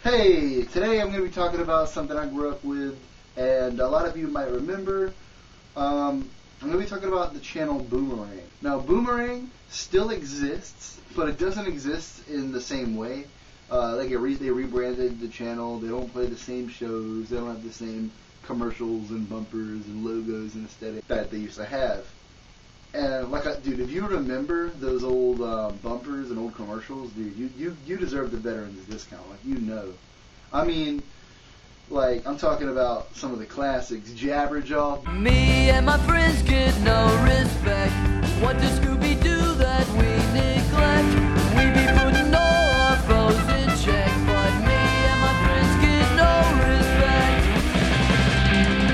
Hey, today I'm going to be talking about something I grew up with, and a lot of you might remember. I'm going to be talking about the channel Boomerang. Now, Boomerang still exists, but it doesn't exist in the same way. They rebranded the channel. They don't play the same shows. They don't have the same commercials and bumpers and logos and aesthetic that they used to have. And dude, if you remember those old bumpers and old commercials, dude, you deserve the veterans discount. I mean, I'm talking about some of the classics. Jabberjaw. Me and my friends get no respect. What does Scooby do that we neglect? We be putting all our foes in check, but me and my friends get no respect.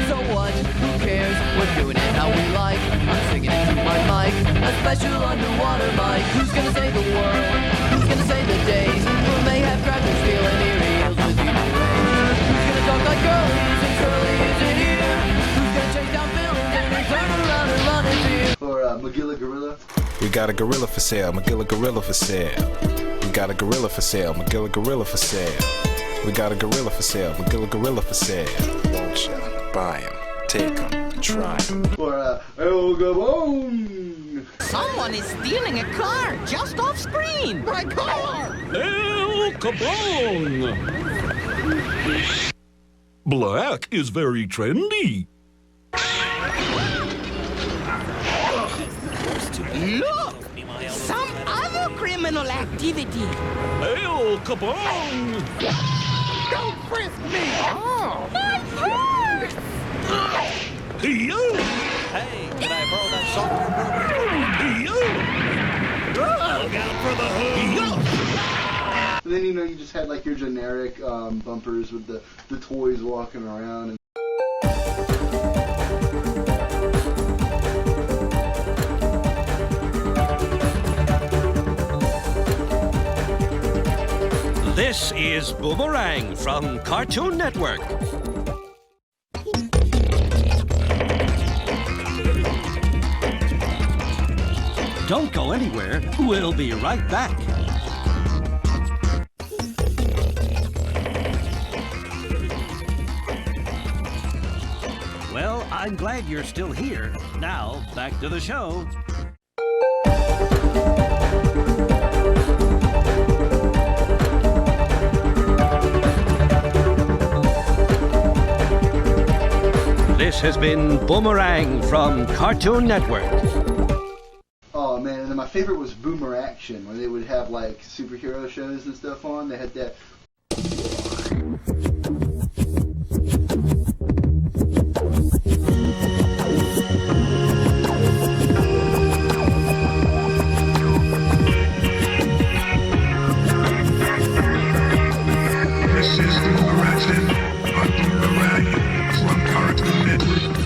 So what? Who cares? We're doing it how we like. I'm singing it through my mic, a special underwater mic. Who's gonna save the world? Who's gonna save the days? Will they have crackers stealing earrings with you today? Who's gonna talk like girlies and curlies in here? Who's gonna chase down villains and then turn around and run into you? Or Magilla Gorilla. We got a gorilla for sale, Magilla Gorilla for sale. We got a gorilla for sale, Magilla Gorilla for sale. We got a gorilla for sale, Magilla Gorilla for sale. Won't you buy him, take him, try him? Or El Gabon. Someone is stealing a car just off screen. My car! El Capone! Black is very trendy. Look! Some other criminal activity. El Capone! Don't frisk me! Oh, my purse! You! Hey, can I borrow that software program? You! Look out for the hood! And then you just had your generic bumpers with the toys walking around. This is Boomerang from Cartoon Network. Don't go anywhere. We'll be right back. Well, I'm glad you're still here. Now, back to the show. This has been Boomerang from Cartoon Network. Oh man, and then my favorite was Boomeraction, where they would have superhero shows and stuff on. They had that. This is Boomeraction on Boomerang from Cartoon Network.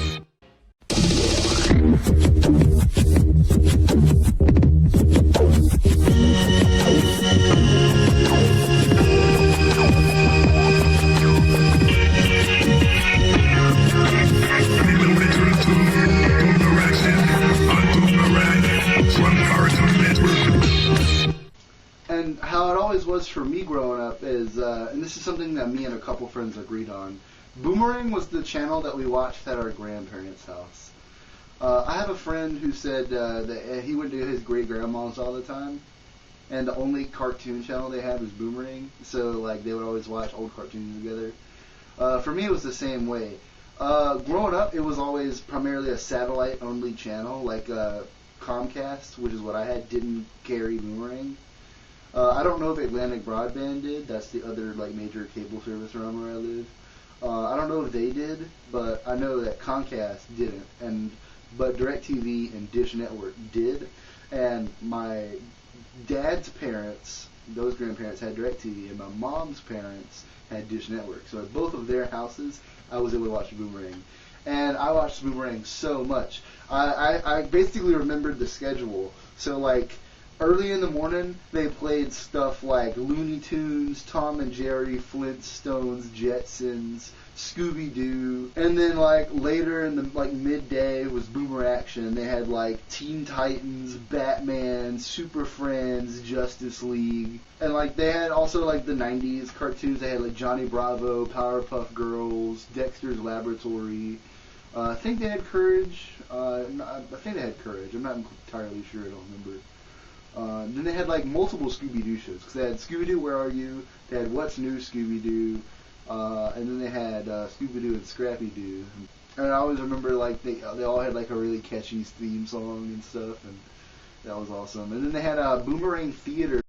And how it always was for me growing up is, and this is something that me and a couple friends agreed on, Boomerang was the channel that we watched at our grandparents' house. I have a friend who said that he went to his great-grandma's all the time, and the only cartoon channel they had was Boomerang, so they would always watch old cartoons together. For me, it was the same way. Growing up, it was always primarily a satellite-only channel, Comcast, which is what I had, didn't carry Boomerang. I don't know if Atlantic Broadband did. That's the other major cable service around where I live. I don't know if they did, but I know that Comcast didn't, but DirecTV and Dish Network did. And my dad's parents, those grandparents, had DirecTV, and my mom's parents had Dish Network. So at both of their houses, I was able to watch Boomerang. And I watched Boomerang so much. I basically remembered the schedule. So Early in the morning, they played stuff like Looney Tunes, Tom and Jerry, Flintstones, Jetsons, Scooby-Doo, and then like later in the like midday was Boomer Action. They had like Teen Titans, Batman, Super Friends, Justice League, and like they had also like the 90s cartoons. They had like Johnny Bravo, Powerpuff Girls, Dexter's Laboratory. I think they had Courage. I think they had Courage. I'm not entirely sure. I don't remember. Then they had like multiple Scooby-Doo shows, because they had Scooby-Doo Where Are You, they had What's New Scooby-Doo, and then they had Scooby-Doo and Scrappy-Doo. And I always remember like they all had like a really catchy theme song and stuff, and that was awesome. And then they had Boomerang Theater.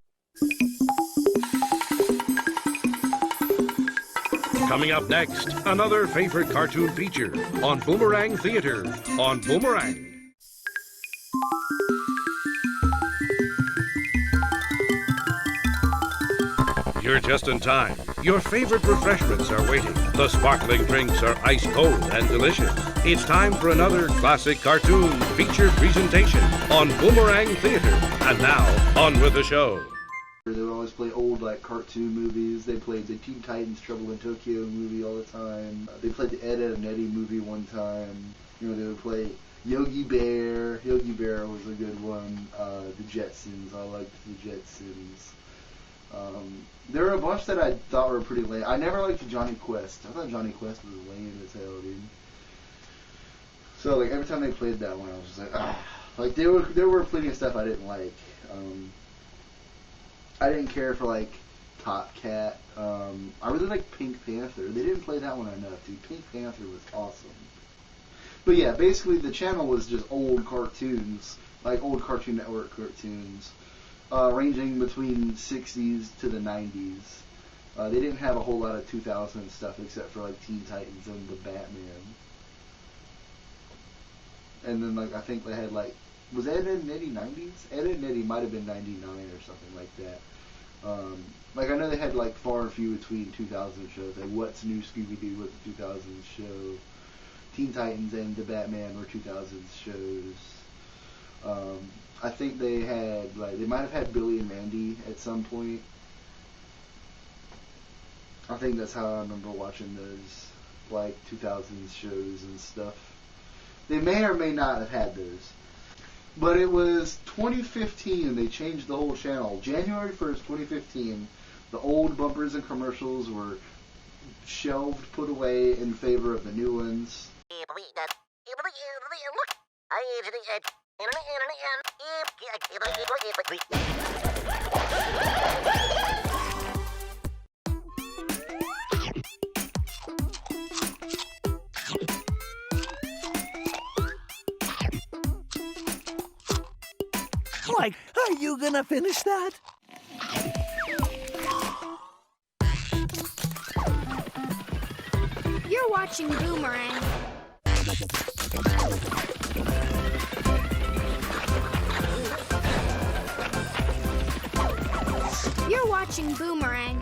Coming up next, another favorite cartoon feature on Boomerang Theater on Boomerang. You're just in time. Your favorite refreshments are waiting. The sparkling drinks are ice cold and delicious. It's time for another classic cartoon feature presentation on Boomerang Theater. And now, on with the show. They would always play old like cartoon movies. They played the Teen Titans Trouble in Tokyo movie all the time. They played the Ed, Edd and Eddy movie one time. You know, they would play Yogi Bear. Yogi Bear was a good one. The Jetsons. I liked the Jetsons. There were a bunch that I thought were pretty lame. I never liked Johnny Quest. I thought Johnny Quest was lame as hell, dude. So like every time they played that one, I was just like, ah. Like there were plenty of stuff I didn't like. I didn't care for like Top Cat. I really liked Pink Panther. They didn't play that one enough, dude. Pink Panther was awesome. But yeah, basically the channel was just old cartoons, like old Cartoon Network cartoons. Ranging between 60s to the 90s. They didn't have a whole lot of 2000 stuff except for like Teen Titans and the Batman. And then like I think they had like, was Ed, Edd and Eddy 90s? Ed, Edd and Eddy might have been 99 or something like that. Like I know they had like far and few between 2000 shows. Like What's New Scooby-Doo was the 2000s show. Teen Titans and the Batman were 2000s shows. I think they had, like, they might have had Billy and Mandy at some point. I think that's how I remember watching those, like, 2000s shows and stuff. They may or may not have had those. But it was 2015, they changed the whole channel. January 1st, 2015, the old bumpers and commercials were shelved, put away in favor of the new ones. Like, are you gonna finish that? You're watching Boomerang. You're watching Boomerang.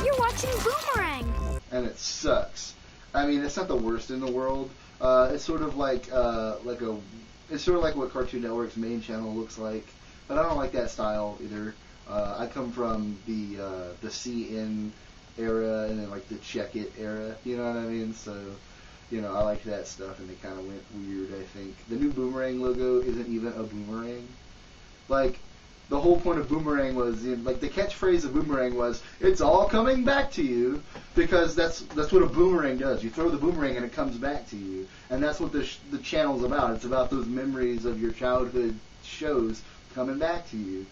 You're watching Boomerang. And it sucks. I mean, it's not the worst in the world. It's sort of like it's sort of like what Cartoon Network's main channel looks like. But I don't like that style either. I come from the CN era and then like the Check It era. You know what I mean? So, you know, I like that stuff, and it kind of went weird. I think the new Boomerang logo isn't even a boomerang. Like, the whole point of Boomerang was, like, the catchphrase of Boomerang was, "It's all coming back to you," because that's what a boomerang does. You throw the boomerang and it comes back to you, and that's what the channel's about. It's about those memories of your childhood shows coming back to you.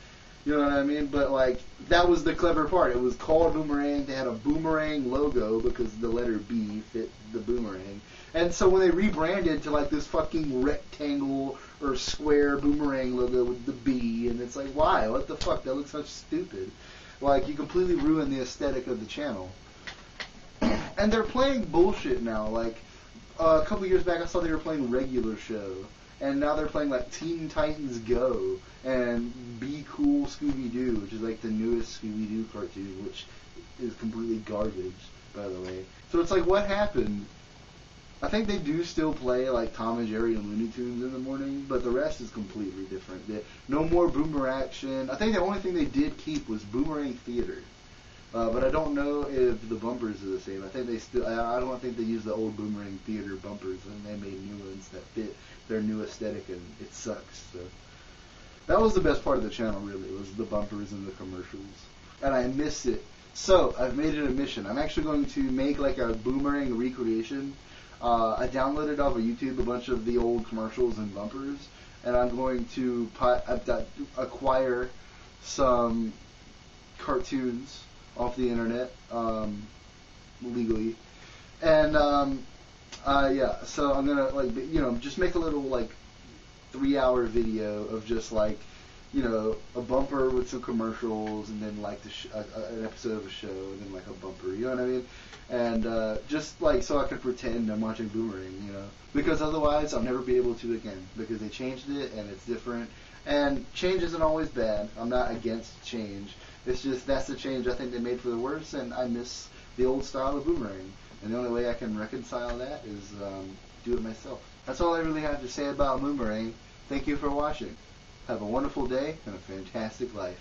You know what I mean? But, like, that was the clever part. It was called Boomerang. They had a boomerang logo because the letter B fit the boomerang. And so when they rebranded to, like, this fucking rectangle or square boomerang logo with the B, and it's like, why? What the fuck? That looks so stupid. Like, you completely ruined the aesthetic of the channel. And they're playing bullshit now. Like, a couple years back I saw they were playing Regular Show. And now they're playing, like, Teen Titans Go and Be Cool Scooby-Doo, which is, like, the newest Scooby-Doo cartoon, which is completely garbage, by the way. So it's like, what happened? I think they do still play like Tom and Jerry and Looney Tunes in the morning, but the rest is completely different. No more Boomerang action. I think the only thing they did keep was Boomerang Theater. But I don't know if the bumpers are the same. I think they still. I don't think they use the old Boomerang Theater bumpers, and they made new ones that fit their new aesthetic, and it sucks. So that was the best part of the channel, really, was the bumpers and the commercials, and I miss it. So I've made it a mission. I'm actually going to make like a Boomerang recreation. I downloaded off of YouTube a bunch of the old commercials and bumpers, and I'm going to acquire some cartoons off the internet legally, and yeah. So I'm gonna just make a little like 3-hour video of just like a bumper with some commercials, and then like an episode of a show, and then like a bumper. You know what I mean? And just like so I could pretend I'm watching Boomerang, because otherwise I'll never be able to again, because they changed it and it's different. And change isn't always bad. I'm not against change. It's just that's the change I think they made for the worse, and I miss the old style of Boomerang. And the only way I can reconcile that is do it myself. That's all I really have to say about Boomerang. Thank you for watching. Have a wonderful day and a fantastic life.